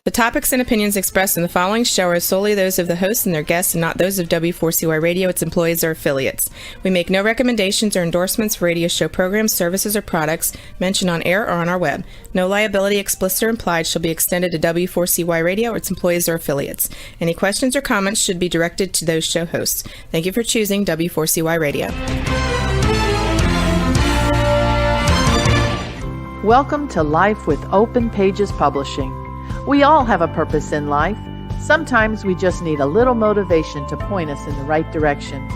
The topics and opinions expressed in the following show are solely those of the hosts and their guests and not those of W4CY Radio, its employees, or affiliates. We make no recommendations or endorsements for radio show programs, services, or products mentioned on air or on our web. No liability, explicit or implied, shall be extended to W4CY Radio or its employees or affiliates. Any questions or comments should be directed to those show hosts. Thank you for choosing W4CY Radio. Welcome to Life with Open Pages Publishing. We all have a purpose in life. Sometimes we just need a little motivation to point us in the right direction.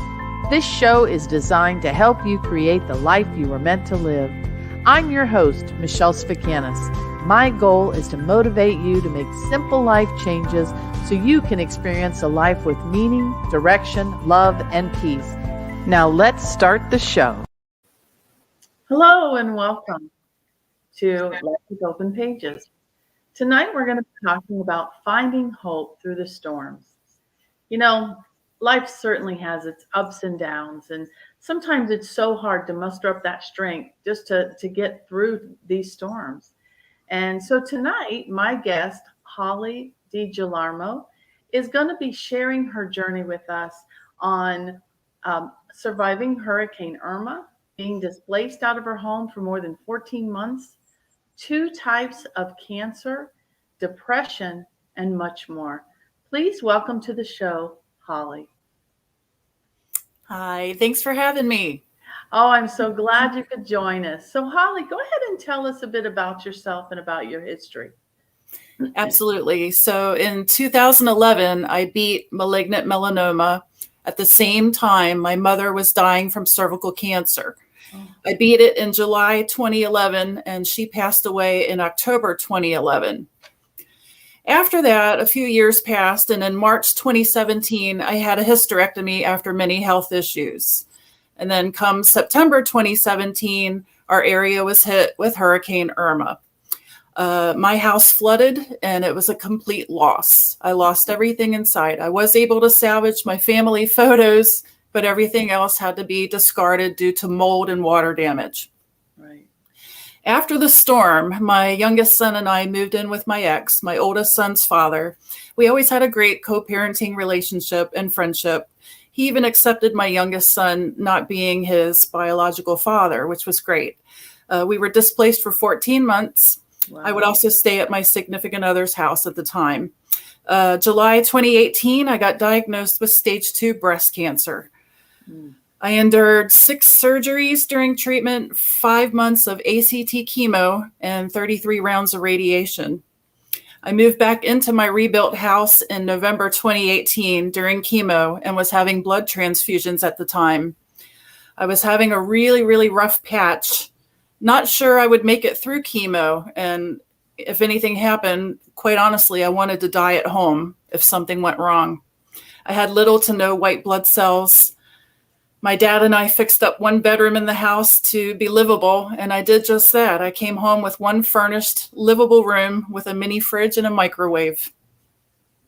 This show is designed to help you create the life you were meant to live. I'm your host, Michelle Spikanis. My goal is to motivate you to make simple life changes so you can experience a life with meaning, direction, love, and peace. Now let's start the show. Hello and welcome to Life with Open Pages. Tonight we're going to be talking about finding hope through the storms. You know, life certainly has its ups and downs, and sometimes it's so hard to muster up that strength just to get through these storms. And so tonight, my guest, Holly DiGilarmo, is going to be sharing her journey with us on surviving Hurricane Irma, being displaced out of her home for more than 14 months, 2 types of cancer, depression, and much more. Please welcome to the show, Holly. Hi, thanks for having me. Oh, I'm so glad you could join us. So, Holly, go ahead and tell us a bit about yourself and about your history. Absolutely. So in 2011, I beat malignant melanoma. At the same time, my mother was dying from cervical cancer. I beat it in July 2011, and she passed away in October 2011. After that, a few years passed, and in March 2017, I had a hysterectomy after many health issues. And then come September 2017, our area was hit with Hurricane Irma. My house flooded, and it was a complete loss. I lost everything inside. I was able to salvage my family photos, but everything else had to be discarded due to mold and water damage. Right. After the storm, my youngest son and I moved in with my ex, my oldest son's father. We always had a great co-parenting relationship and friendship. He even accepted my youngest son not being his biological father, which was great. We were displaced for 14 months. Wow. I would also stay at my significant other's house at the time. July 2018, I got diagnosed with stage 2 breast cancer. I endured 6 surgeries during treatment, 5 months of ACT chemo, and 33 rounds of radiation. I moved back into my rebuilt house in November 2018 during chemo and was having blood transfusions at the time. I was having a really, really rough patch, not sure I would make it through chemo. And if anything happened, quite honestly, I wanted to die at home if something went wrong. I had little to no white blood cells. My dad and I fixed up 1 bedroom in the house to be livable, and I did just that. I came home with 1 furnished, livable room with a mini fridge and a microwave.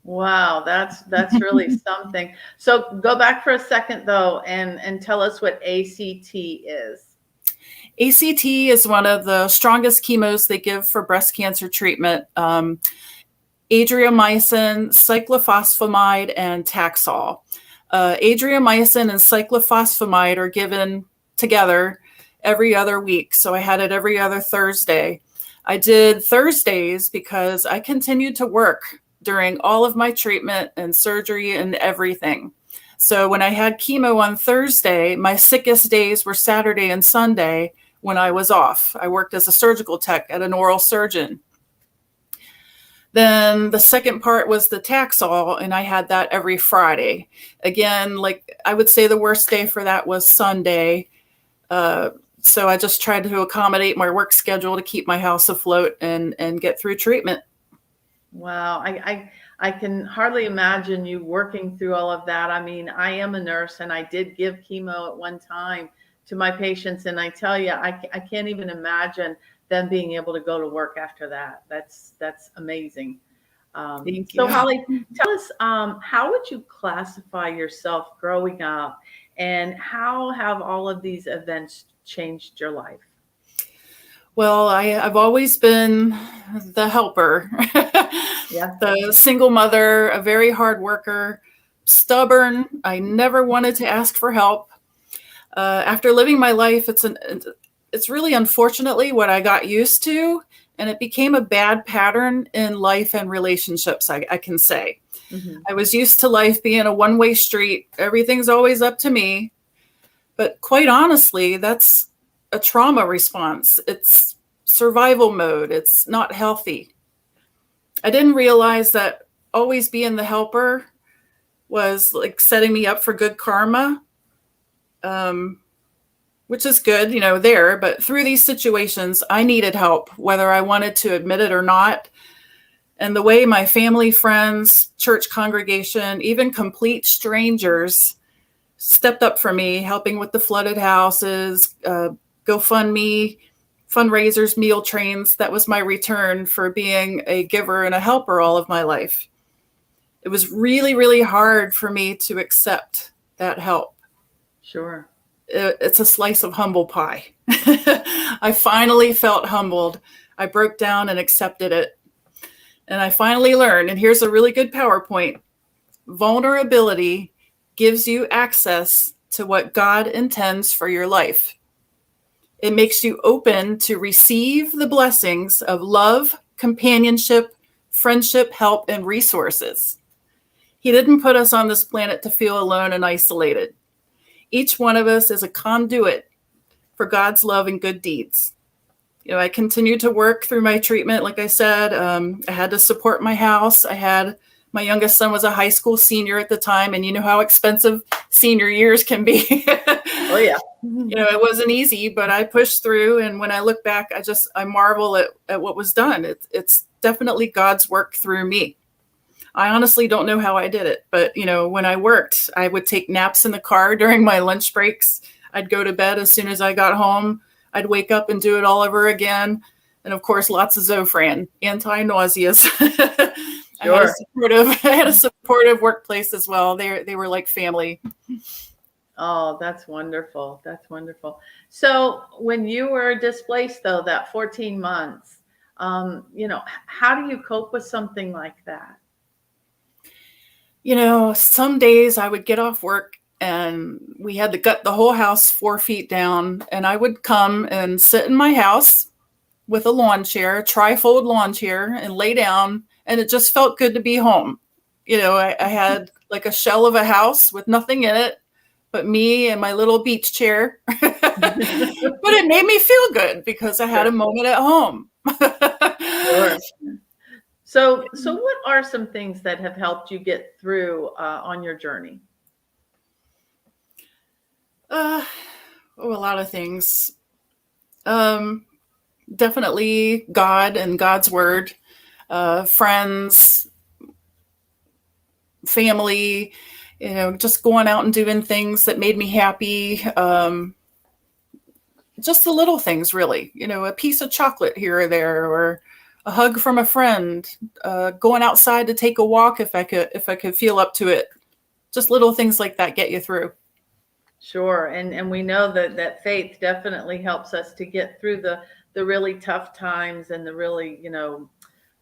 Wow, that's really something. So go back for a second, though, and tell us what ACT is. ACT is one of the strongest chemos they give for breast cancer treatment. Adriamycin, cyclophosphamide, and Taxol. Adriamycin and cyclophosphamide are given together every other week. So I had it every other Thursday. I did Thursdays because I continued to work during all of my treatment and surgery and everything. So when I had chemo on Thursday, my sickest days were Saturday and Sunday when I was off. I worked as a surgical tech at an oral surgeon. Then the second part was the Taxol, and I had that every Friday. Again, like I would say the worst day for that was Sunday. So I just tried to accommodate my work schedule to keep my house afloat and get through treatment. Wow. I can hardly imagine you working through all of that. I mean, I am a nurse, and I did give chemo at one time to my patients. And I tell you, I can't even imagine them being able to go to work after that. That's amazing. Thank you. So Holly, tell us, how would you classify yourself growing up, and how have all of these events changed your life? Well, I've always been the helper. Yeah. The single mother, a very hard worker, stubborn. I never wanted to ask for help. After living my life, it's really unfortunately what I got used to, and it became a bad pattern in life and relationships, I can say. Mm-hmm. I was used to life being a one-way street. Everything's always up to me. But quite honestly, that's a trauma response. It's survival mode. It's not healthy. I didn't realize that always being the helper was like setting me up for good karma, which is good, there. But through these situations, I needed help, whether I wanted to admit it or not. And the way my family, friends, church congregation, even complete strangers stepped up for me, helping with the flooded houses, GoFundMe, fundraisers, meal trains. That was my return for being a giver and a helper all of my life. It was really, really hard for me to accept that help. Sure. It's a slice of humble pie. I finally felt humbled. I broke down and accepted it. And I finally learned, and here's a really good PowerPoint, vulnerability gives you access to what God intends for your life. It makes you open to receive the blessings of love, companionship, friendship, help, and resources. He didn't put us on this planet to feel alone and isolated. Each one of us is a conduit for God's love and good deeds. I continued to work through my treatment. Like I said, I had to support my house. My youngest son was a high school senior at the time, and you know how expensive senior years can be. Oh, yeah. It wasn't easy, but I pushed through. And when I look back, I marvel at what was done. It's definitely God's work through me. I honestly don't know how I did it, but when I worked, I would take naps in the car during my lunch breaks. I'd go to bed as soon as I got home. I'd wake up and do it all over again. And of course, lots of Zofran, anti-nauseas. Sure. I had a supportive workplace as well. They were like family. Oh, that's wonderful. That's wonderful. So when you were displaced, though, that 14 months, how do you cope with something like that? Some days I would get off work and we had to gut the whole house 4 feet down, and I would come and sit in my house with a lawn chair, a tri-fold lawn chair, and lay down, and it just felt good to be home. I had like a shell of a house with nothing in it but me and my little beach chair. But it made me feel good because I had a moment at home. Sure. So what are some things that have helped you get through on your journey? A lot of things. Definitely God and God's word, friends, family, just going out and doing things that made me happy. Just the little things, really, a piece of chocolate here or there, or a hug from a friend, going outside to take a walk if I could feel up to it. Just little things like that get you through. Sure. And we know that faith definitely helps us to get through the really tough times and the really,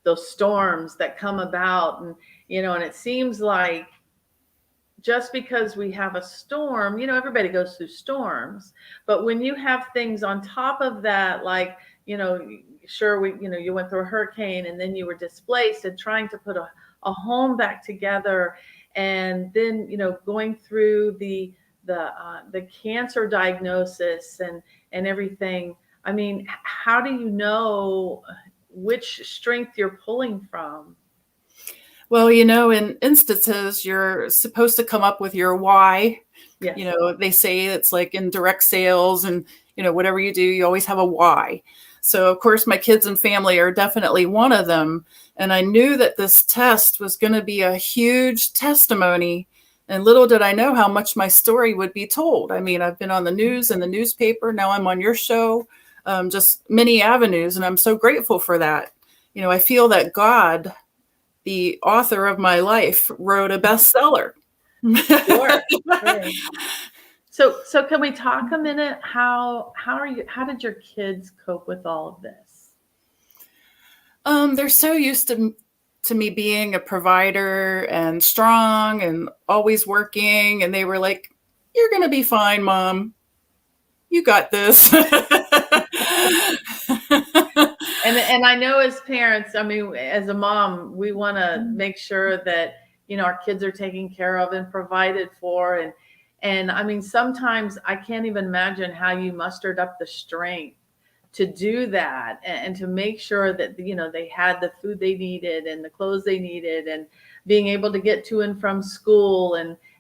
those storms that come about. And, and it seems like just because we have a storm, everybody goes through storms, but when you have things on top of that, like, sure, you went through a hurricane and then you were displaced and trying to put a home back together. And then, going through the cancer diagnosis and everything. I mean, how do you know which strength you're pulling from? Well, in instances, you're supposed to come up with your why. Yes. They say it's like in direct sales and, whatever you do, you always have a why. So, of course, my kids and family are definitely one of them. And I knew that this test was going to be a huge testimony. And little did I know how much my story would be told. I mean, I've been on the news and the newspaper. Now I'm on your show, just many avenues. And I'm so grateful for that. I feel that God, the author of my life, wrote a bestseller. Sure. So can we talk a minute? How did your kids cope with all of this? They're so used to to me being a provider and strong and always working. And they were like, "You're going to be fine, Mom. You got this." And I know as parents, I mean, as a mom, we want to make sure that, our kids are taken care of and provided for. And I mean, sometimes I can't even imagine how you mustered up the strength to do that and to make sure that, they had the food they needed and the clothes they needed and being able to get to and from school.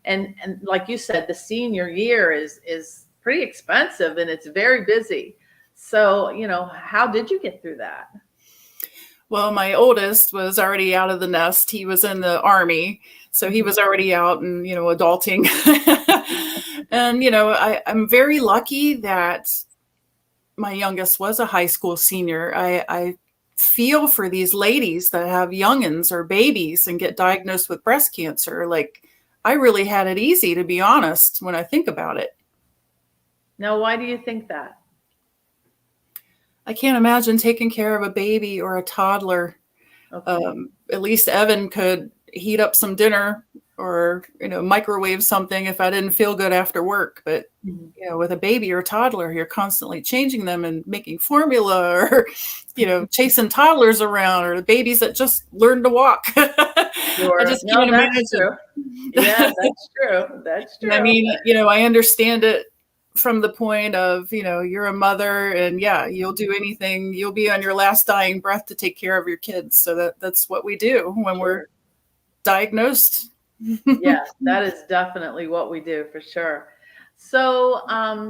And like you said, the senior year is pretty expensive and it's very busy. So, how did you get through that? Well, my oldest was already out of the nest. He was in the Army, so he was already out and, adulting. And, I'm very lucky that my youngest was a high school senior. I feel for these ladies that have youngins or babies and get diagnosed with breast cancer. Like, I really had it easy, to be honest, when I think about it. Now, why do you think that? I can't imagine taking care of a baby or a toddler. Okay. At least Evan could heat up some dinner or, microwave something if I didn't feel good after work. But, with a baby or a toddler, you're constantly changing them and making formula or, chasing toddlers around or the babies that just learned to walk. Sure. I just can't imagine. True. Yeah, that's true. That's true. I mean, I understand it from the point of, you're a mother and you'll do anything. You'll be on your last dying breath to take care of your kids. So that's what we do when we're diagnosed. Yes, that is definitely what we do for sure. So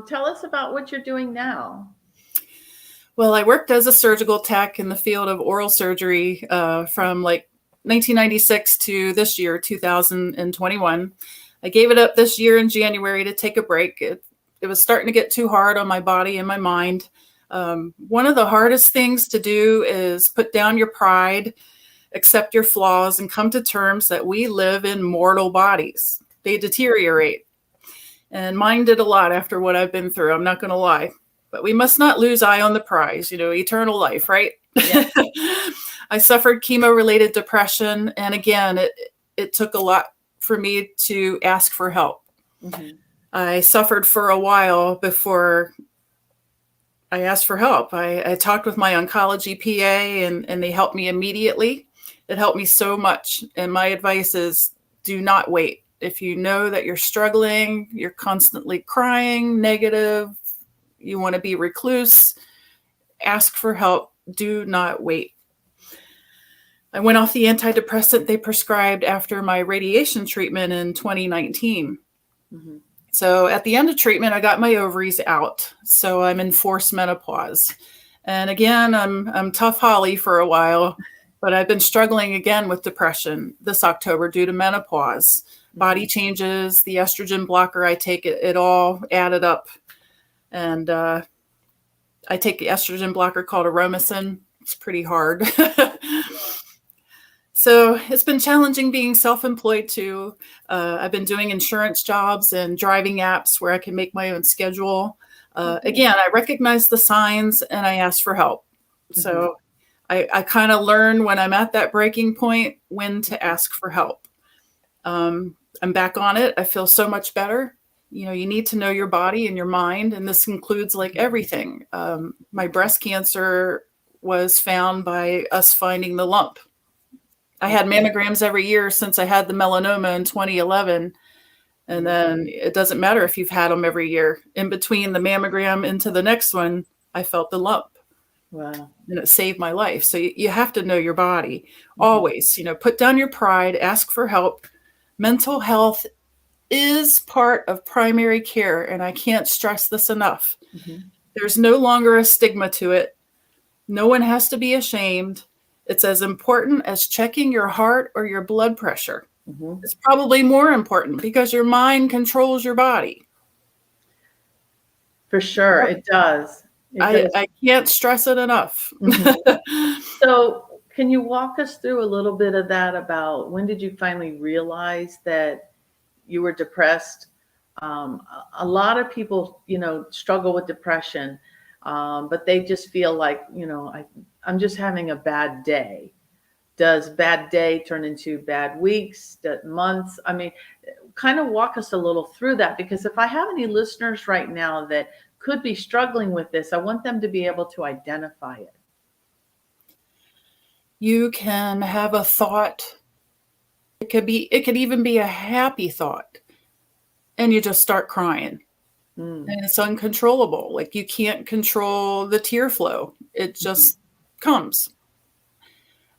tell us about what you're doing now. Well, I worked as a surgical tech in the field of oral surgery from like 1996 to this year, 2021. I gave it up this year in January to take a break. It was starting to get too hard on my body and my mind. One of the hardest things to do is put down your pride, accept your flaws, and come to terms that we live in mortal bodies. They deteriorate. And mine did a lot after what I've been through. I'm not going to lie. But we must not lose eye on the prize, eternal life, right? Yeah. I suffered chemo-related depression. And again, it took a lot for me to ask for help. Mm-hmm. I suffered for a while before I asked for help. I talked with my oncology PA and they helped me immediately. It helped me so much. And my advice is do not wait. If you know that you're struggling, you're constantly crying, negative, you want to be recluse, ask for help. Do not wait. I went off the antidepressant they prescribed after my radiation treatment in 2019. Mm-hmm. So at the end of treatment, I got my ovaries out. So I'm in forced menopause. And again, I'm tough Holly for a while, but I've been struggling again with depression this October due to menopause. Body changes, the estrogen blocker I take, it all added up. And I take the estrogen blocker called Aromacin. It's pretty hard. So it's been challenging being self-employed too. I've been doing insurance jobs and driving apps where I can make my own schedule. Again, I recognize the signs and I ask for help. So I kind of learn when I'm at that breaking point when to ask for help. I'm back on it. I feel so much better. You need to know your body and your mind. And this includes like everything. My breast cancer was found by us finding the lump. I had mammograms every year since I had the melanoma in 2011. And then it doesn't matter if you've had them every year. In between the mammogram into the next one, I felt the lump. Wow. And it saved my life. So you have to know your body always, put down your pride, ask for help. Mental health is part of primary care. And I can't stress this enough. Mm-hmm. There's no longer a stigma to it. No one has to be ashamed. It's as important as checking your heart or your blood pressure. Mm-hmm. It's probably more important because your mind controls your body. For sure, it does. I can't stress it enough. Mm-hmm. So can you walk us through a little bit of that about when did you finally realize that you were depressed? A lot of people, struggle with depression, but they just feel like, I'm just having a bad day. Does bad day turn into bad weeks, months? I mean, kind of walk us a little through that, because if I have any listeners right now that could be struggling with this, I want them to be able to identify it. You can have a thought. It could even be a happy thought, and you just start crying. And it's uncontrollable. Like, you can't control the tear flow. It just comes.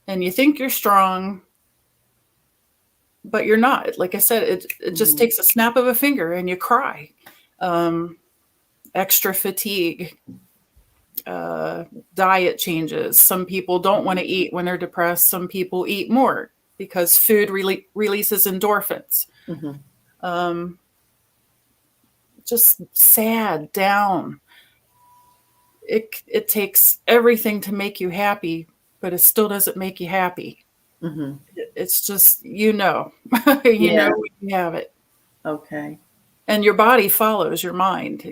And you think you're strong, but you're not. Like I said, it just takes a snap of a finger and you cry. Extra fatigue, diet changes. Some people don't want to eat when they're depressed. Some people eat more because food releases endorphins. Just sad, down. It takes everything to make you happy, but it still doesn't make you happy. It's just, you know when you have it. Okay. And your body follows your mind,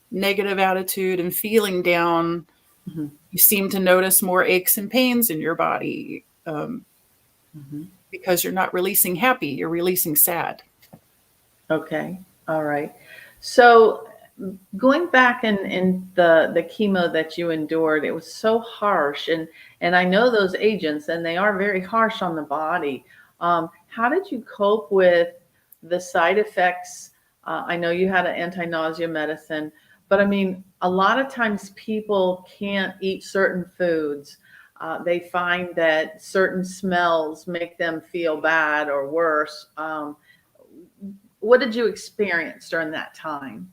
negative attitude and feeling down. You seem to notice more aches and pains in your body because you're not releasing happy, you're releasing sad. Okay. All right. So going back in the chemo that you endured, it was so harsh. And I know those agents, and they are very harsh on the body. How did you cope with the side effects? I know you had an anti-nausea medicine, but I mean, a lot of times people can't eat certain foods. They find that certain smells make them feel bad or worse. What did you experience during that time?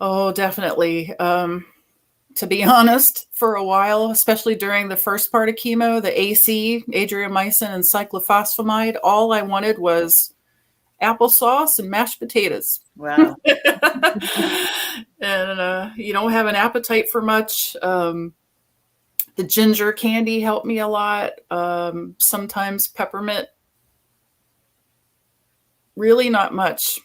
Oh, definitely. To be honest, for a while, especially during the first part of chemo, the AC, adriamycin, and cyclophosphamide, all I wanted was applesauce and mashed potatoes. Wow. And you don't have an appetite for much. The ginger candy helped me a lot. Sometimes peppermint. Really not much.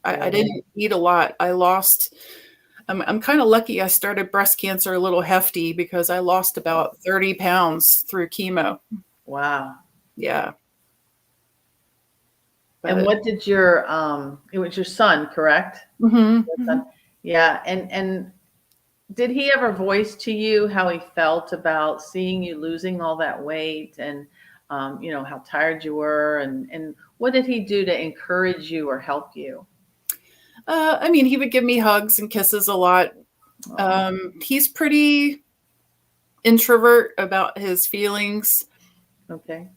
I didn't eat a lot. I'm kind of lucky I started breast cancer a little hefty because I lost about 30 pounds through chemo. Wow. Yeah. And what did your, it was your son, correct? Your son? Yeah. And did he ever voice to you how he felt about seeing you losing all that weight and, how tired you were? And what did he do to encourage you or help you? I mean, he would give me hugs and kisses a lot. He's pretty introvert about his feelings. Okay.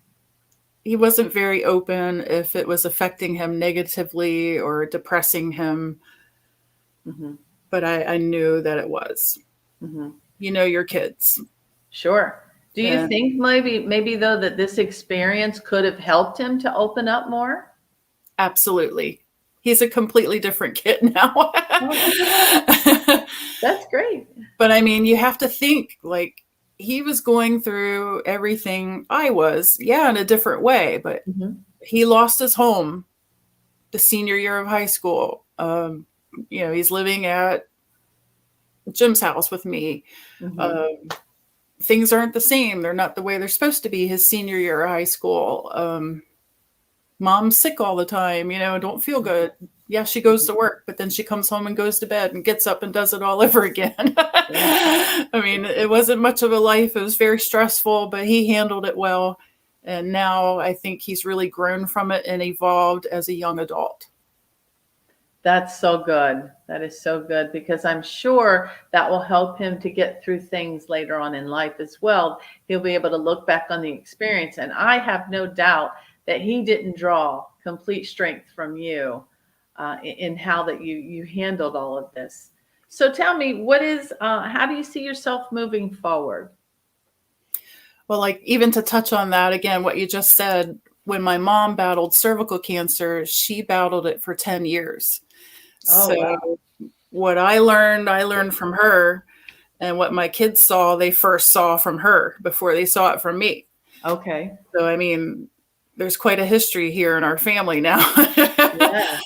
He wasn't very open if it was affecting him negatively or depressing him. But I knew that it was. Your kids. Sure. Do you think maybe though that this experience could have helped him to open up more? Absolutely. He's a completely different kid now. That's great. But I mean, you have to think, like, he was going through everything I was, in a different way, but he lost his home the senior year of high school. He's living at Jim's house with me. Things aren't the same. They're not the way they're supposed to be his senior year of high school. Mom's sick all the time, don't feel good. Yeah, she goes to work, but then she comes home and goes to bed and gets up and does it all over again. I mean, it wasn't much of a life. It was very stressful, but he handled it well. And now I think he's really grown from it and evolved as a young adult. That's so good. That is so good, because I'm sure that will help him to get through things later on in life as well. He'll be able to look back on the experience. And I have no doubt that he didn't draw complete strength from you in how that you handled all of this. So tell me, how do you see yourself moving forward? Well, like, even to touch on that again, what you just said, when my mom battled cervical cancer, she battled it for 10 years. Wow. What I learned from her, and what my kids saw, they first saw from her before they saw it from me. Okay. So, I mean, there's quite a history here in our family now. Yes.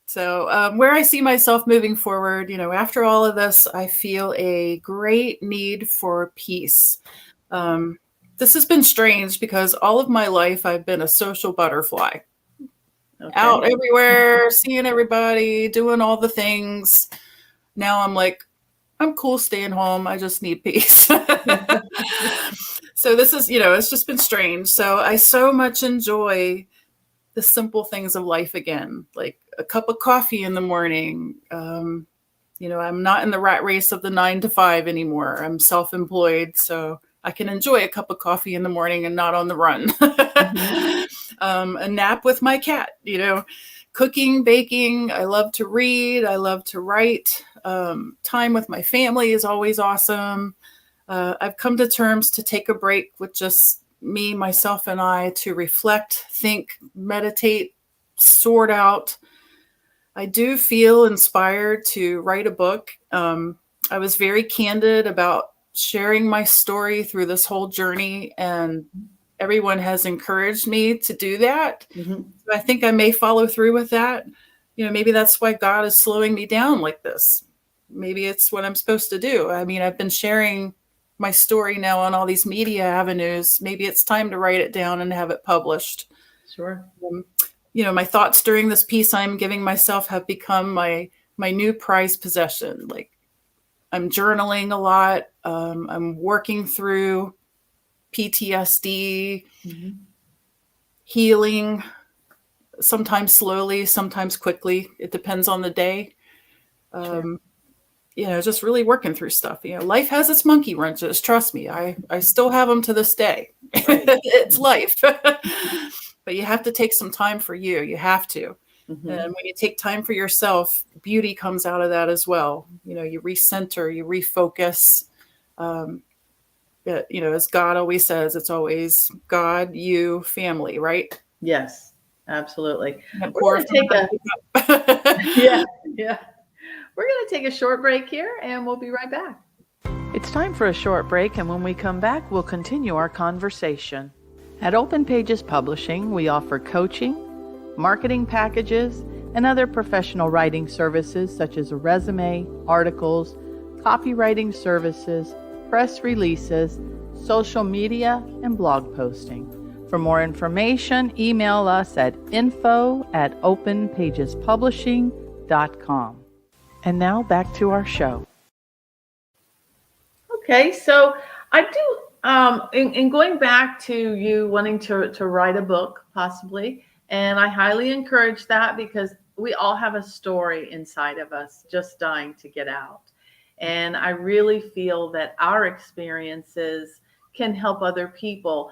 So where I see myself moving forward, after all of this, I feel a great need for peace. The this has been strange because all of my life I've been a social butterfly. Okay. Out everywhere, seeing everybody, doing all the things. Now I'm like, I'm cool staying home. I just need peace. So this is, it's just been strange. So I so much enjoy the simple things of life again, like a cup of coffee in the morning. I'm not in the rat race of the 9 to 5 anymore. I'm self-employed, so I can enjoy a cup of coffee in the morning and not on the run. A nap with my cat, cooking, baking. I love to read. I love to write. Time with my family is always awesome. I've come to terms to take a break with just me, myself, and I to reflect, think, meditate, sort out. I do feel inspired to write a book. I was very candid about sharing my story through this whole journey, and everyone has encouraged me to do that. So I think I may follow through with that. Maybe that's why God is slowing me down like this. Maybe it's what I'm supposed to do. I mean, I've been sharing my story now on all these media avenues. Maybe it's time to write it down and have it published. Sure. My thoughts during this piece I'm giving myself have become my new prized possession. Like, I'm journaling a lot. I'm working through PTSD, healing, sometimes slowly, sometimes quickly. It depends on the day. Sure. Just really working through stuff. Life has its monkey wrenches. Trust me. I still have them to this day. Right. It's life. But you have to take some time for you. You have to. And when you take time for yourself, beauty comes out of that as well. You recenter, you refocus. As God always says, it's always God, you, family, right? Yes, absolutely. And We're going to We're going to take a short break here, and we'll be right back. It's time for a short break, and when we come back, we'll continue our conversation. At Open Pages Publishing, we offer coaching, marketing packages, and other professional writing services such as a resume, articles, copywriting services, press releases, social media, and blog posting. For more information, email us at info@openpagespublishing.com. And now back to our show. Okay, so I do, in going back to you wanting to write a book, possibly, and I highly encourage that because we all have a story inside of us just dying to get out. And I really feel that our experiences can help other people,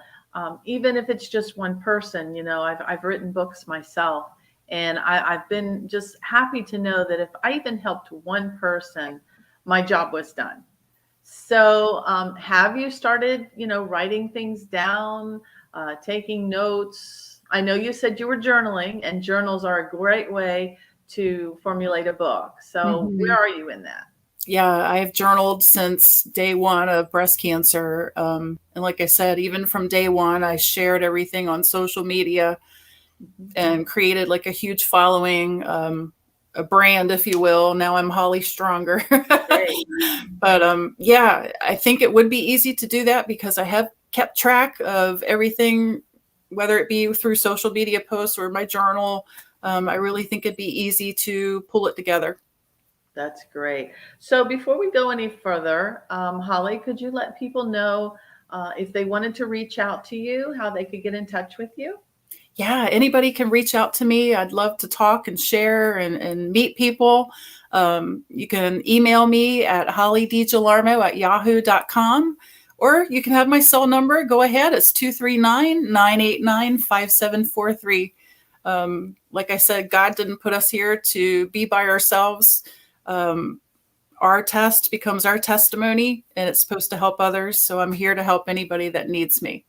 even if it's just one person. I've written books myself, and I've been just happy to know that if I even helped one person, my job was done. So have you started, writing things down, taking notes? I know you said you were journaling, and journals are a great way to formulate a book. So where are you in that? Yeah, I've journaled since day one of breast cancer. And like I said, even from day one, I shared everything on social media and created like a huge following, a brand, if you will. Now I'm Holly Stronger. But I think it would be easy to do that because I have kept track of everything, whether it be through social media posts or my journal. I really think it'd be easy to pull it together. That's great. So before we go any further, Holly, could you let people know if they wanted to reach out to you, how they could get in touch with you? Yeah, anybody can reach out to me. I'd love to talk and share and meet people. You can email me at hollydgilarmo@yahoo.com, or you can have my cell number. Go ahead. It's 239-989-5743. Like I said, God didn't put us here to be by ourselves. Our test becomes our testimony, and it's supposed to help others. So I'm here to help anybody that needs me.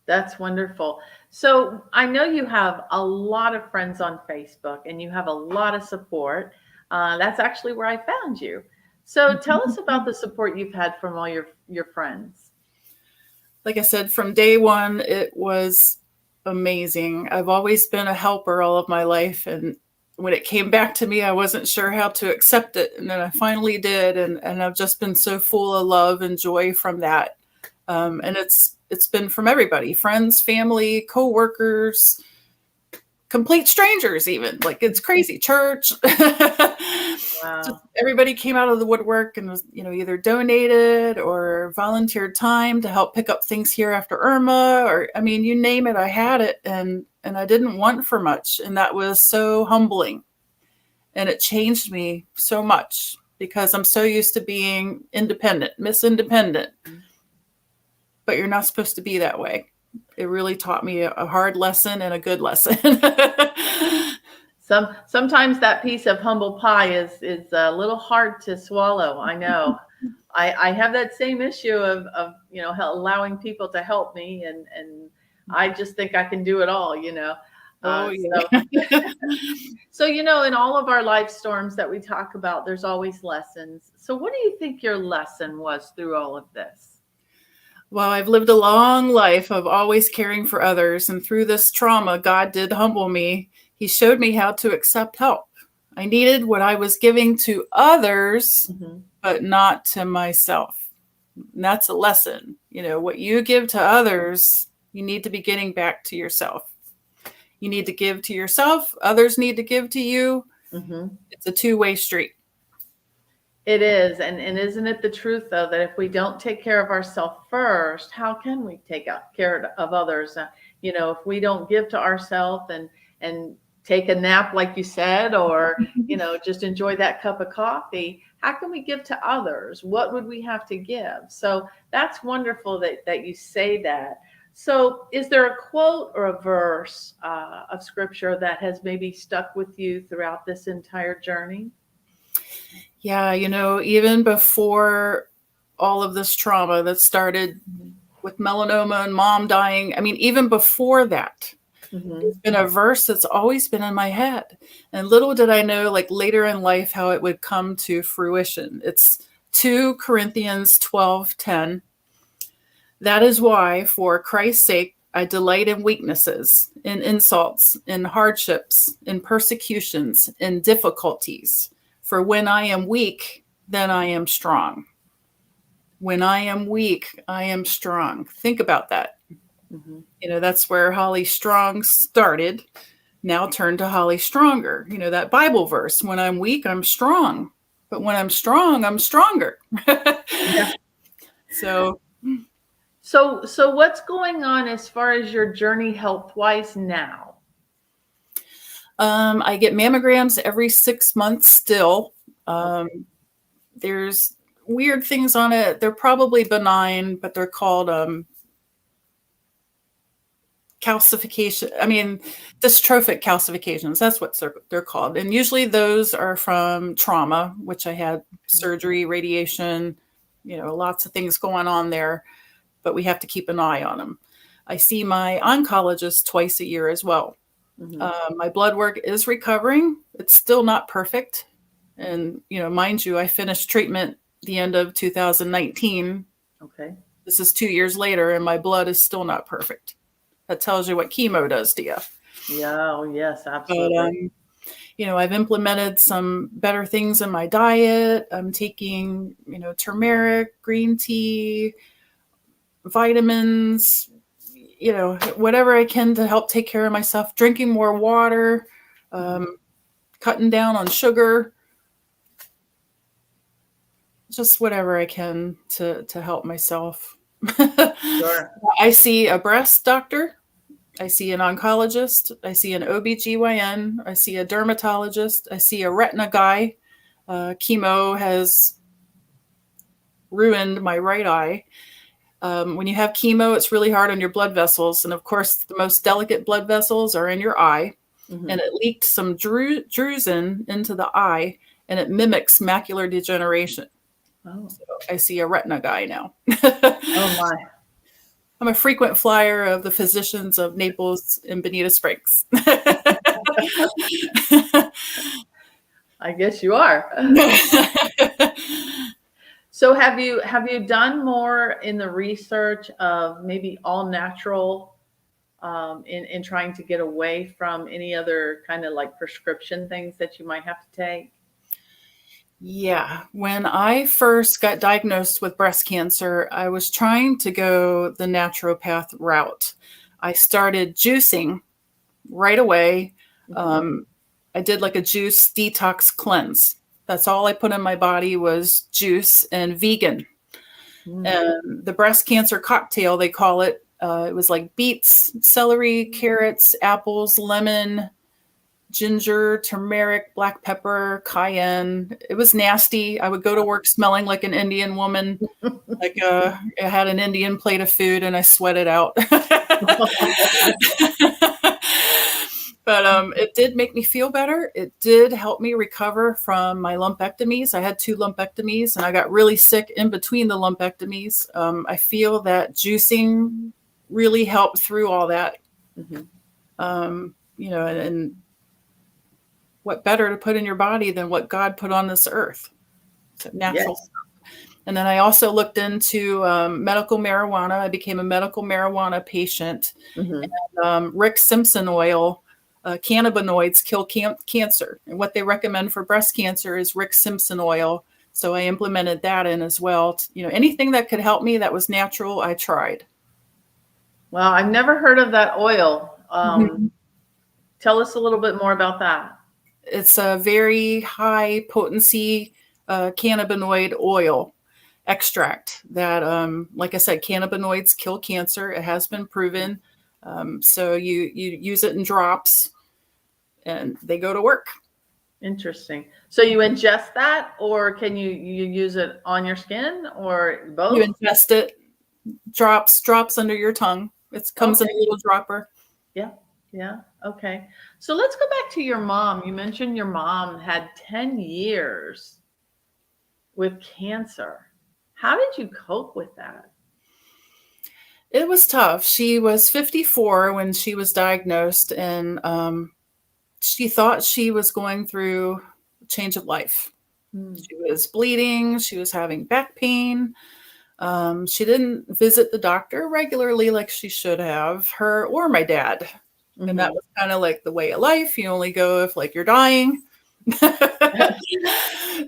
That's wonderful. So I know you have a lot of friends on Facebook, and you have a lot of support. That's actually where I found you. So tell us about the support you've had from all your friends. Like I said, from day one, it was amazing. I've always been a helper all of my life. And when it came back to me, I wasn't sure how to accept it. And then I finally did. And I've just been so full of love and joy from that. And it's it's been from everybody, friends, family, coworkers, complete strangers, even. Like, it's crazy. Church. Wow. Just everybody came out of the woodwork and was, either donated or volunteered time to help pick up things here after Irma, or, you name it, I had it, and I didn't want for much. And that was so humbling. And it changed me so much because I'm so used to being independent, Miss Independent. But you're not supposed to be that way. It really taught me a hard lesson and a good lesson. Sometimes that piece of humble pie is a little hard to swallow. I know. I have that same issue of allowing people to help me, and I just think I can do it all. Oh, yeah. So in all of our life storms that we talk about, there's always lessons. So what do you think your lesson was through all of this? Well, I've lived a long life of always caring for others. And through this trauma, God did humble me. He showed me how to accept help. I needed what I was giving to others, but not to myself. And that's a lesson. What you give to others, you need to be getting back to yourself. You need to give to yourself. Others need to give to you. It's a two-way street. It is. And isn't it the truth, though, that if we don't take care of ourselves first, how can we take care of others? If we don't give to ourselves and take a nap, like you said, or, just enjoy that cup of coffee, how can we give to others? What would we have to give? So that's wonderful that you say that. So is there a quote or a verse of scripture that has maybe stuck with you throughout this entire journey? Yeah, even before all of this trauma that started with melanoma and mom dying, even before that, there's been a verse that's always been in my head. And little did I know, like later in life, how it would come to fruition. It's 2 Corinthians 12:10. That is why, for Christ's sake, I delight in weaknesses, in insults, in hardships, in persecutions, in difficulties. For when I am weak, then I am strong. When I am weak, I am strong. Think about that. That's where Holly Strong started. Now turn to Holly Stronger. That Bible verse, when I'm weak, I'm strong. But when I'm strong, I'm stronger. Yeah. So what's going on as far as your journey health-wise now? I get mammograms every 6 months still. There's weird things on it. They're probably benign, but they're called calcification. Dystrophic calcifications. That's what they're called. And usually those are from trauma, which I had surgery, radiation, lots of things going on there, but we have to keep an eye on them. I see my oncologist twice a year as well. My blood work is recovering. It's still not perfect. And, mind you, I finished treatment the end of 2019. Okay. This is 2 years later, and my blood is still not perfect. That tells you what chemo does to you. Yeah. Oh, yes, absolutely. But, I've implemented some better things in my diet. I'm taking, turmeric, green tea, vitamins, whatever I can to help take care of myself, drinking more water, cutting down on sugar, just whatever I can to help myself. Sure. I see a breast doctor. I see an oncologist. I see an OBGYN. I see a dermatologist. I see a retina guy. Chemo has ruined my right eye. When you have chemo, it's really hard on your blood vessels. And of course, the most delicate blood vessels are in your eye. And it leaked some drusen into the eye, and it mimics macular degeneration. Oh. So I see a retina guy now. Oh, my. I'm a frequent flyer of the physicians of Naples and Bonita Springs. I guess you are. So have you done more in the research of maybe all natural in trying to get away from any other kind of like prescription things that you might have to take? Yeah. When I first got diagnosed with breast cancer, I was trying to go the naturopath route. I started juicing right away. Um, I did like a juice detox cleanse. That's all I put in my body was juice and vegan. And the breast cancer cocktail, they call it. It was like beets, celery, carrots, apples, lemon, ginger, turmeric, black pepper, cayenne. It was nasty. I would go to work smelling like an Indian woman. Like I had an Indian plate of food and I sweated out. But it did make me feel better. It did help me recover from my lumpectomies. I had 2 lumpectomies and I got really sick in between the lumpectomies. I feel that juicing really helped through all that. And what better to put in your body than what God put on this earth? So natural stuff. And then I also looked into medical marijuana. I became a medical marijuana patient. And, Rick Simpson Oil, cannabinoids kill cancer. And what they recommend for breast cancer is Rick Simpson Oil. So I implemented that in as well. Anything that could help me that was natural, I tried. Well, I've never heard of that oil. Tell us a little bit more about that. It's a very high potency cannabinoid oil extract that, like I said, cannabinoids kill cancer. It has been proven. So you use it in drops and they go to work. Interesting. So you ingest that, or can you use it on your skin, or both? You ingest it, drops under your tongue. It comes in a little dropper. Yeah. Okay. So let's go back to your mom. You mentioned your mom had 10 years with cancer. How did you cope with that? It was tough. She was 54 when she was diagnosed, and she thought she was going through a change of life. She was bleeding. She was having back pain. She didn't visit the doctor regularly like she should have, her or my dad. And that was kind of like the way of life. You only go if like you're dying.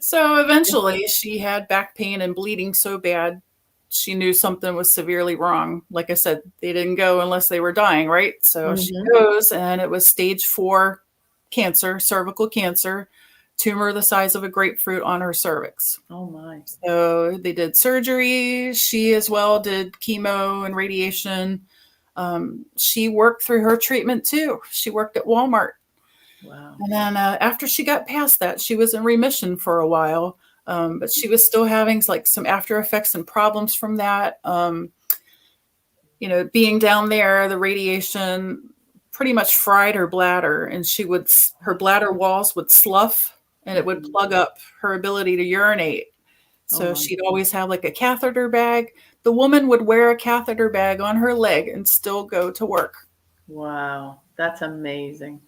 So eventually she had back pain and bleeding so bad, she knew something was severely wrong. Like I said, they didn't go unless they were dying, right? So she goes, and it was stage 4 cancer, cervical cancer, tumor the size of a grapefruit on her cervix. Oh my. So they did surgery. She as well did chemo and radiation. She worked through her treatment too. She worked at Walmart. Wow. And then after she got past that, she was in remission for a while. But she was still having like some after effects and problems from that. Being down there, the radiation pretty much fried her bladder, and her bladder walls would slough and it would plug up her ability to urinate. So she'd always have like a catheter bag. The woman would wear a catheter bag on her leg and still go to work. Wow. That's amazing.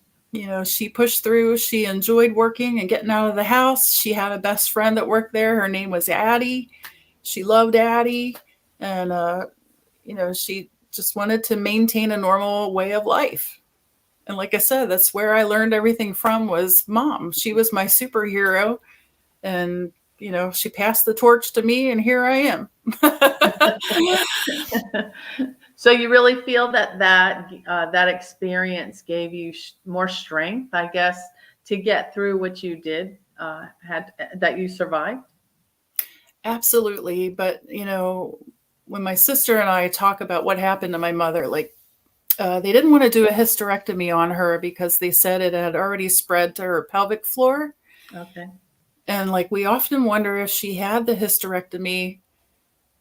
She pushed through. She enjoyed working and getting out of the house. She had a best friend that worked there. Her name was Addie. She loved Addie. And, she just wanted to maintain a normal way of life. And like I said, that's where I learned everything from was Mom. She was my superhero. And, she passed the torch to me, and here I am. So you really feel that experience gave you more strength, I guess, to get through what you did, that you survived? Absolutely. But, when my sister and I talk about what happened to my mother, like they didn't want to do a hysterectomy on her because they said it had already spread to her pelvic floor. Okay. And like, we often wonder if she had the hysterectomy,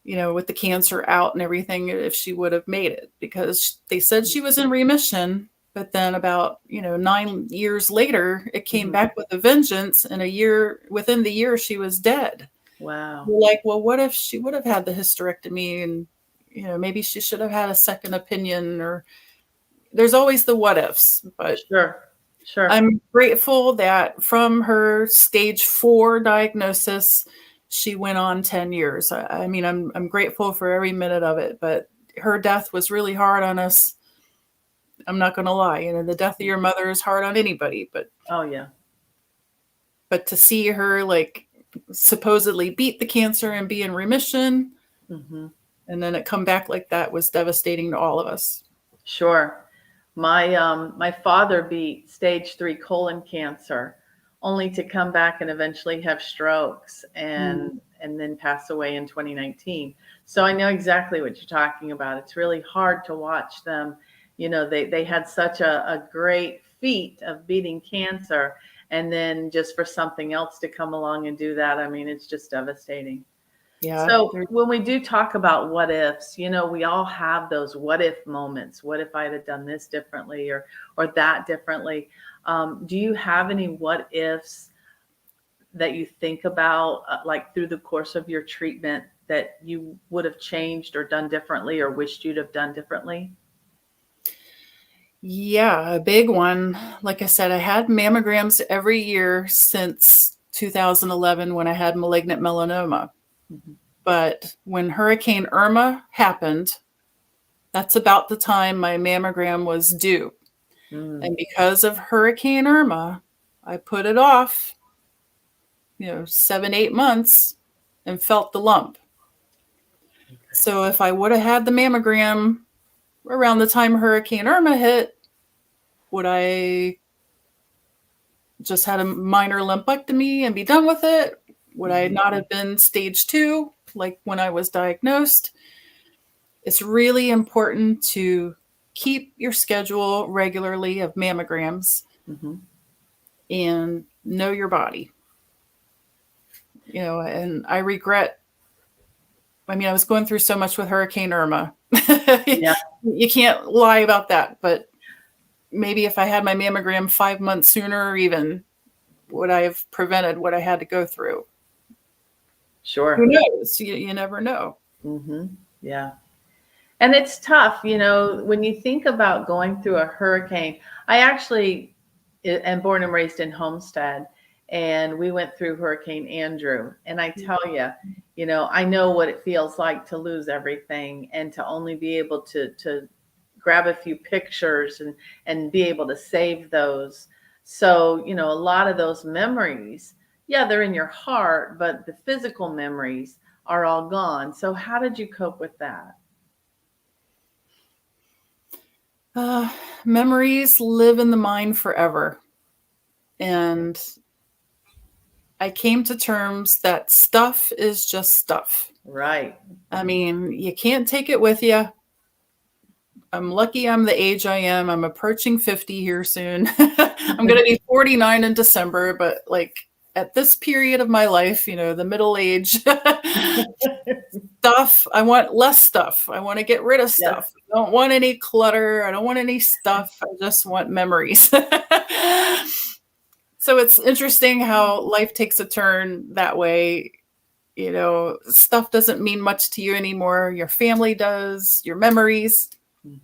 with the cancer out and everything, if she would have made it, because they said she was in remission. But then about, 9 years later, it came back with a vengeance. And within the year, she was dead. Wow. We're like, well, what if she would have had the hysterectomy, and, maybe she should have had a second opinion, or there's always the what ifs. But Sure. I'm grateful that from her stage 4 diagnosis, she went on 10 years. I'm grateful for every minute of it, but her death was really hard on us. I'm not going to lie. The death of your mother is hard on anybody, but Oh yeah. But to see her, like, supposedly beat the cancer and be in remission. Mm-hmm. And then it come back like that was devastating to all of us. Sure. My father beat stage 3 colon cancer, only to come back and eventually have strokes and then pass away in 2019. So I know exactly what you're talking about. It's really hard to watch them. You know, they had such a great feat of beating cancer, and then just for something else to come along and do that, I mean, it's just devastating. Yeah. So when we do talk about what ifs, you know, we all have those what if moments. What if I had done this differently or that differently? Do you have any what ifs that you think about, like through the course of your treatment, that you would have changed or done differently or wished you'd have done differently? Yeah, a big one. Like I said, I had mammograms every year since 2011 when I had malignant melanoma. Mm-hmm. But when Hurricane Irma happened, that's about the time my mammogram was due. And because of Hurricane Irma, I put it off, 7, 8 months and felt the lump. Okay. So if I would have had the mammogram around the time Hurricane Irma hit, would I just had a minor lumpectomy and be done with it? Would I not have been stage 2 like when I was diagnosed? It's really important to keep your schedule regularly of mammograms and know your body. And I regret, I was going through so much with Hurricane Irma. Yeah. You can't lie about that, but maybe if I had my mammogram 5 months sooner, even would I have prevented what I had to go through? Sure. Who knows? You never know. Mm-hmm. Yeah. And it's tough, when you think about going through a hurricane. I actually am born and raised in Homestead, and we went through Hurricane Andrew. And I tell you, I know what it feels like to lose everything and to only be able to grab a few pictures and be able to save those. So, a lot of those memories, they're in your heart, but the physical memories are all gone. So how did you cope with that? Memories live in the mind forever. And I came to terms that stuff is just stuff. Right. You can't take it with you. I'm lucky I'm the age I am. I'm approaching 50 here soon. I'm going to be 49 in December, but at this period of my life, the middle age stuff, I want less stuff. I want to get rid of stuff. I don't want any clutter. I don't want any stuff. I just want memories. So it's interesting how life takes a turn that way. Stuff doesn't mean much to you anymore. Your family does, your memories.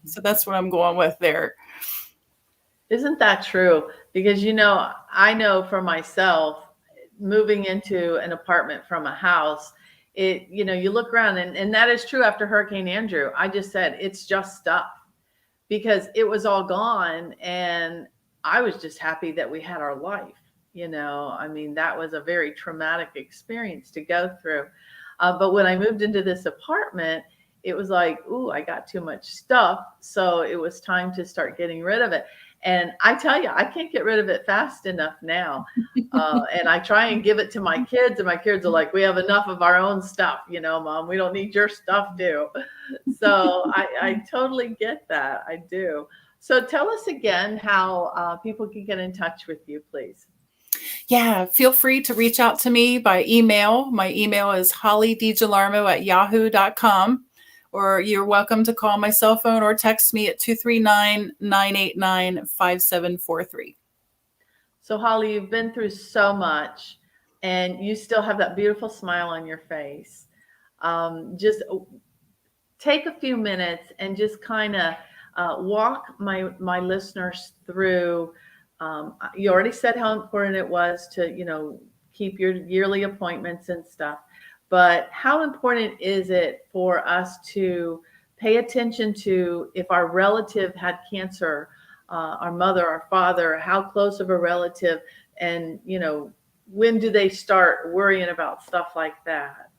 So that's what I'm going with there. Isn't that true? Because, I know for myself, moving into an apartment from a house, you look around and that is true after Hurricane Andrew. I just said, it's just stuff, because it was all gone. And I was just happy that we had our life. That was a very traumatic experience to go through. But when I moved into this apartment, it was like, ooh, I got too much stuff. So it was time to start getting rid of it. And I tell you, I can't get rid of it fast enough now. And I try and give it to my kids, and my kids are like, we have enough of our own stuff, Mom, we don't need your stuff too. So I totally get that. I do. So tell us again how people can get in touch with you, please. Yeah, feel free to reach out to me by email. My email is hollydigilarmo@yahoo.com. Or you're welcome to call my cell phone or text me at 239-989-5743. So Holly, you've been through so much, and you still have that beautiful smile on your face. Just take a few minutes and just kind of walk my listeners through. You already said how important it was to, keep your yearly appointments and stuff. But how important is it for us to pay attention to if our relative had cancer, our mother, our father, how close of a relative, and, when do they start worrying about stuff like that?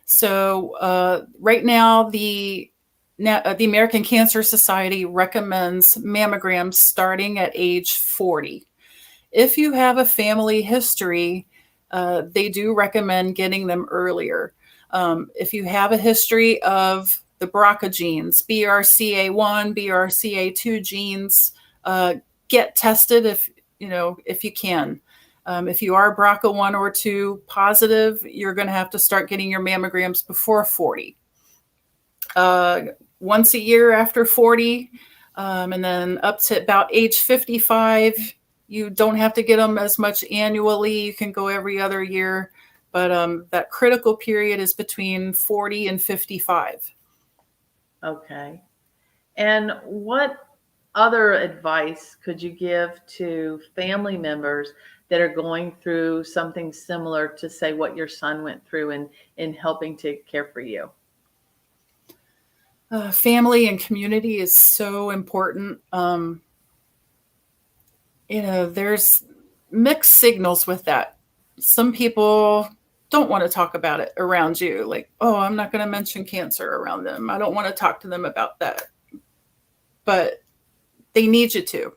So right now, the American Cancer Society recommends mammograms starting at age 40. If you have a family history, they do recommend getting them earlier. If you have a history of the BRCA genes, BRCA1, BRCA2 genes, get tested if you can. If you are BRCA1 or 2 positive, you're going to have to start getting your mammograms before 40. Once a year after 40, and then up to about age 55, you don't have to get them as much annually. You can go every other year, but that critical period is between 40 and 55. Okay. And what other advice could you give to family members that are going through something similar to, say, what your son went through in helping to care for you? Family and community is so important. There's mixed signals with that. Some people don't want to talk about it around you. Like, oh, I'm not going to mention cancer around them. I don't want to talk to them about that. But they need you to.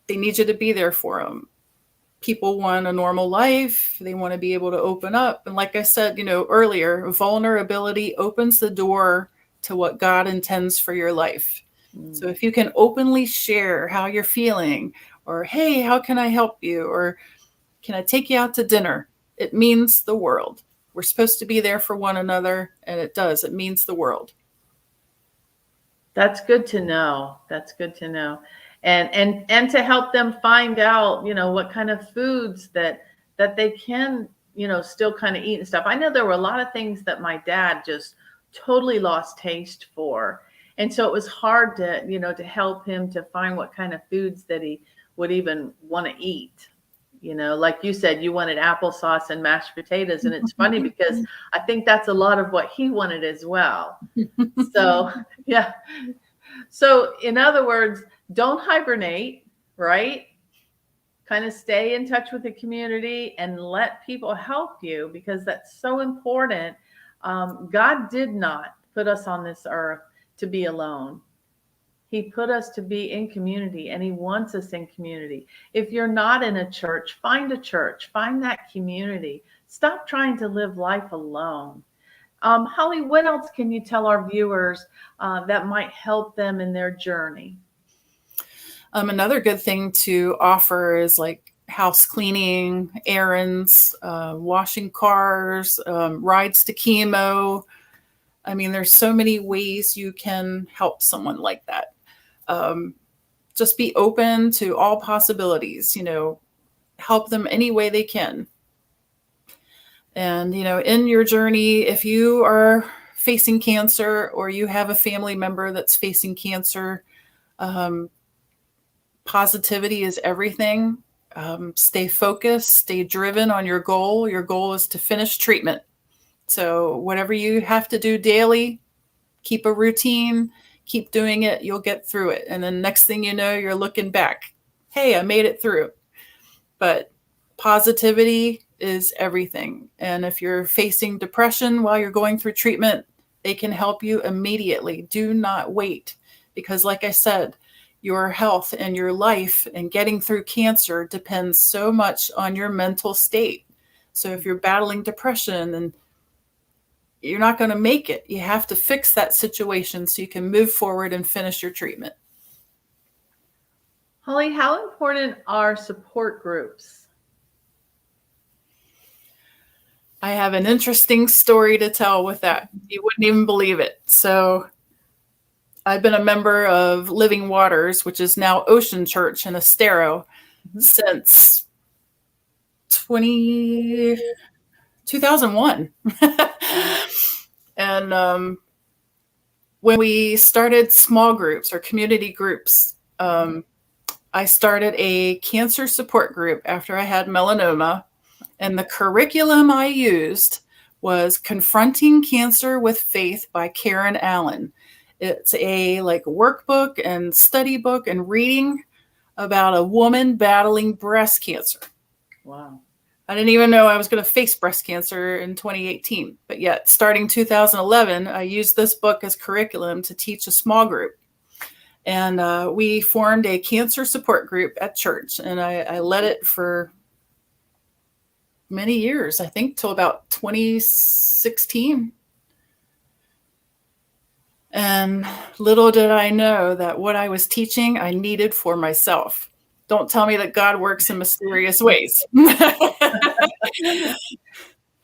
They need you to be there for them. People want a normal life. They want to be able to open up. And like I said, earlier, vulnerability opens the door to what God intends for your life. So if you can openly share how you're feeling, or, hey, how can I help you? Or can I take you out to dinner? It means the world. We're supposed to be there for one another, and it does. It means the world. That's good to know. That's good to know. And to help them find out, what kind of foods that they can, still kind of eat and stuff. I know there were a lot of things that my dad just totally lost taste for. And so it was hard to, to help him to find what kind of foods that he would even want to eat. Like you said, you wanted applesauce and mashed potatoes. And it's funny because I think that's a lot of what he wanted as well. So, yeah. So in other words, don't hibernate, right? Kind of stay in touch with the community and let people help you, because that's so important. God did not put us on this earth to be alone. He put us to be in community, and he wants us in community. If you're not in a church, find that community. Stop trying to live life alone. Holly, what else can you tell our viewers that might help them in their journey? Another good thing to offer is like house cleaning, errands, washing cars, rides to chemo. I mean, there's so many ways you can help someone like that. Just be open to all possibilities, help them any way they can. And, in your journey, if you are facing cancer or you have a family member that's facing cancer, positivity is everything. Stay focused, stay driven on your goal. Your goal is to finish treatment. So whatever you have to do daily, keep a routine, keep doing it, you'll get through it. And then next thing you know, you're looking back. Hey, I made it through. But positivity is everything. And if you're facing depression while you're going through treatment, they can help you immediately. Do not wait. Because like I said, your health and your life and getting through cancer depends so much on your mental state. So if you're battling depression, and you're not going to make it, you have to fix that situation so you can move forward and finish your treatment. Holly, how important are support groups? I have an interesting story to tell with that. You wouldn't even believe it. So I've been a member of Living Waters, which is now Ocean Church in Estero, since 2001. And when we started small groups or community groups, I started a cancer support group after I had melanoma. And the curriculum I used was Confronting Cancer with Faith by Karen Allen. It's a workbook and study book and reading about a woman battling breast cancer. Wow. I didn't even know I was going to face breast cancer in 2018, but yet starting 2011, I used this book as curriculum to teach a small group. And we formed a cancer support group at church, and I led it for many years, I think till about 2016. And little did I know that what I was teaching, I needed for myself. Don't tell me that God works in mysterious ways.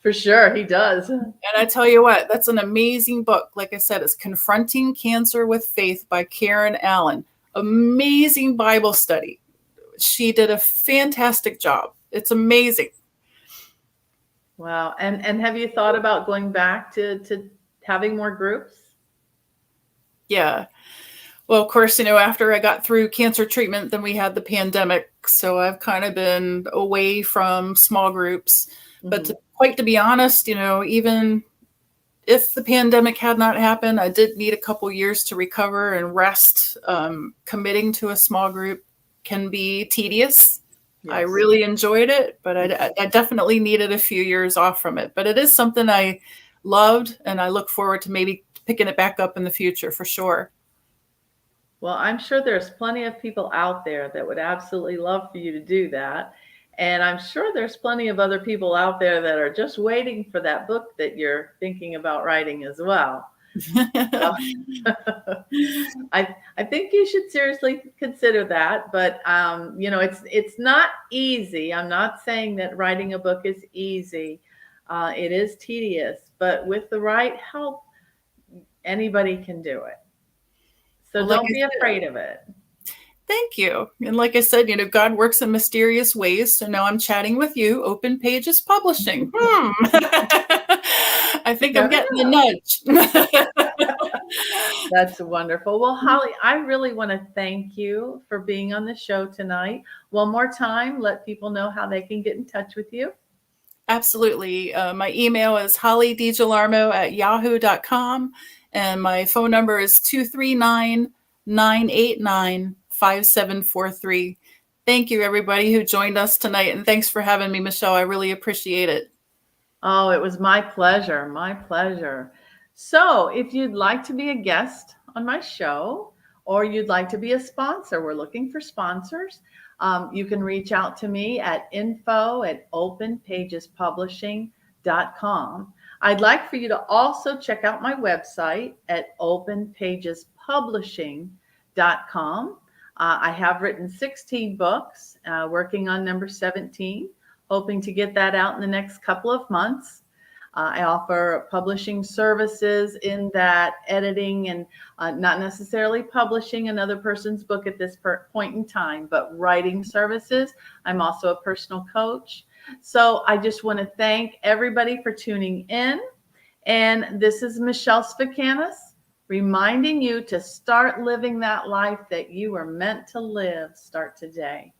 For sure, he does. And I tell you what, that's an amazing book. Like I said, it's Confronting Cancer with Faith by Karen Allen. Amazing Bible study. She did a fantastic job. It's amazing. Wow. And have you thought about going back to having more groups? Yeah. Well, of course, after I got through cancer treatment, then we had the pandemic. So I've kind of been away from small groups. But to be honest, even if the pandemic had not happened, I did need a couple years to recover and rest. Committing to a small group can be tedious. Yes. I really enjoyed it, but I definitely needed a few years off from it. But it is something I loved, and I look forward to maybe picking it back up in the future for sure. Well, I'm sure there's plenty of people out there that would absolutely love for you to do that. And I'm sure there's plenty of other people out there that are just waiting for that book that you're thinking about writing as well. I think you should seriously consider that. But, it's not easy. I'm not saying that writing a book is easy. It is tedious. But with the right help, anybody can do it. So don't be afraid of it. Thank you. And like I said, God works in mysterious ways. So now I'm chatting with you, Open Pages Publishing. I think I'm getting the nudge. That's wonderful. Well, Holly, I really want to thank you for being on the show tonight. One more time, let people know how they can get in touch with you. Absolutely. My email is hollydigilarmo@yahoo.com. And my phone number is 239-989-5743. Thank you, everybody who joined us tonight. And thanks for having me, Michelle. I really appreciate it. Oh, it was my pleasure. My pleasure. So if you'd like to be a guest on my show, or you'd like to be a sponsor, we're looking for sponsors. You can reach out to me at info@openpagespublishing.com. I'd like for you to also check out my website at openpagespublishing.com. I have written 16 books, working on number 17, hoping to get that out in the next couple of months. I offer publishing services in that editing and not necessarily publishing another person's book at this point in time, but writing services. I'm also a personal coach. So I just want to thank everybody for tuning in. And this is Michelle Spikanis reminding you to start living that life that you were meant to live. Start today.